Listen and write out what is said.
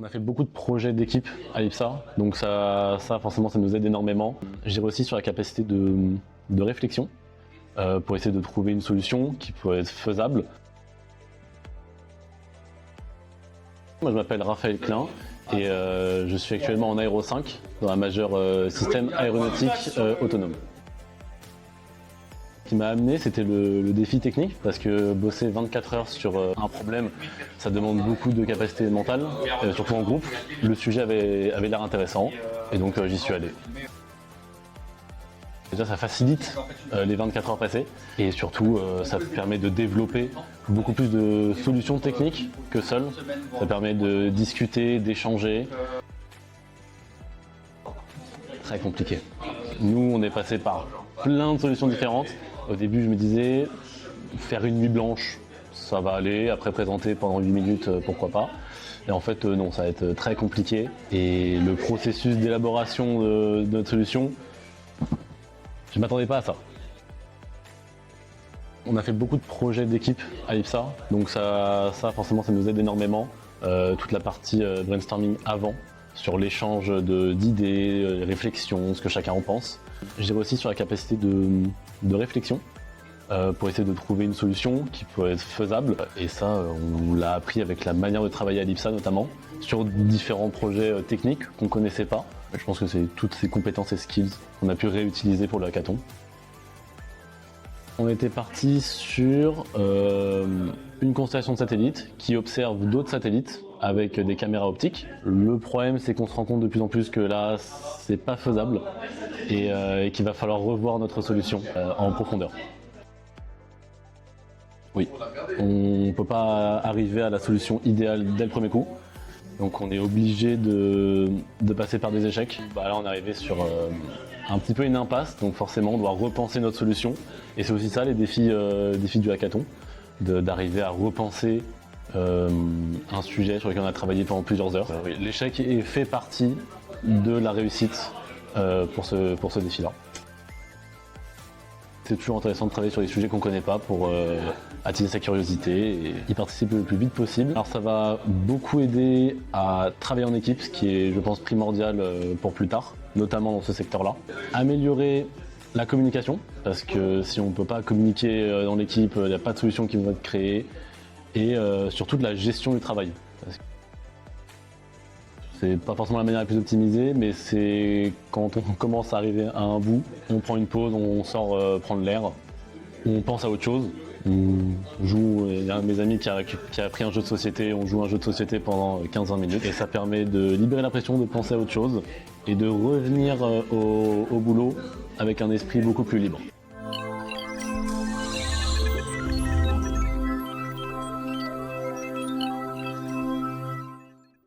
On a fait beaucoup de projets d'équipe à l'IPSA, donc ça forcément ça nous aide énormément. Je dirais aussi sur la capacité de réflexion pour essayer de trouver une solution qui pourrait être faisable. Moi je m'appelle Raphaël Klein et je suis actuellement en Aéro 5 dans la majeure système aéronautique autonome. Ce qui m'a amené, c'était le défi technique, parce que bosser 24 heures sur un problème, ça demande beaucoup de capacité mentale, surtout en groupe. Le sujet avait l'air intéressant, et donc j'y suis allé. Déjà, ça facilite les 24 heures passées, et surtout, ça permet de développer beaucoup plus de solutions techniques que seul. Ça permet de discuter, d'échanger. Très compliqué. Nous, on est passé par plein de solutions différentes. Au début, je me disais, faire une nuit blanche, ça va aller. Après, présenter pendant 8 minutes, pourquoi pas. Et en fait, non, ça va être très compliqué. Et le processus d'élaboration de notre solution, je ne m'attendais pas à ça. On a fait beaucoup de projets d'équipe à l'IPSA, donc ça forcément, ça nous aide énormément. Toute la partie brainstorming avant, sur l'échange d'idées, réflexions, ce que chacun en pense. Je dirais aussi sur la capacité de réflexion pour essayer de trouver une solution qui pourrait être faisable. Et ça, on l'a appris avec la manière de travailler à l'IPSA notamment, sur différents projets techniques qu'on ne connaissait pas. Je pense que c'est toutes ces compétences et skills qu'on a pu réutiliser pour le hackathon. On était parti sur une constellation de satellites qui observe d'autres satellites avec des caméras optiques. Le problème, c'est qu'on se rend compte de plus en plus que là, c'est pas faisable et qu'il va falloir revoir notre solution en profondeur. Oui, on ne peut pas arriver à la solution idéale dès le premier coup. Donc on est obligé de passer par des échecs. Là on est arrivé sur un petit peu une impasse, donc forcément on doit repenser notre solution. Et c'est aussi ça les défis du hackathon, d'arriver à repenser un sujet sur lequel on a travaillé pendant plusieurs heures. Oui, l'échec fait partie de la réussite pour ce défi-là. C'est toujours intéressant de travailler sur des sujets qu'on ne connaît pas pour attiser sa curiosité et y participer le plus vite possible. Alors ça va beaucoup aider à travailler en équipe, ce qui est, je pense, primordial pour plus tard, notamment dans ce secteur-là. Améliorer la communication, parce que si on ne peut pas communiquer dans l'équipe, il n'y a pas de solution qui va être créée. Et surtout de la gestion du travail. C'est pas forcément la manière la plus optimisée, mais c'est quand on commence à arriver à un bout, on prend une pause, on sort prendre l'air, on pense à autre chose. On joue, il y a un de mes amis qui a pris un jeu de société, on joue un jeu de société pendant 15-20 minutes et ça permet de libérer la pression, de penser à autre chose et de revenir au boulot avec un esprit beaucoup plus libre.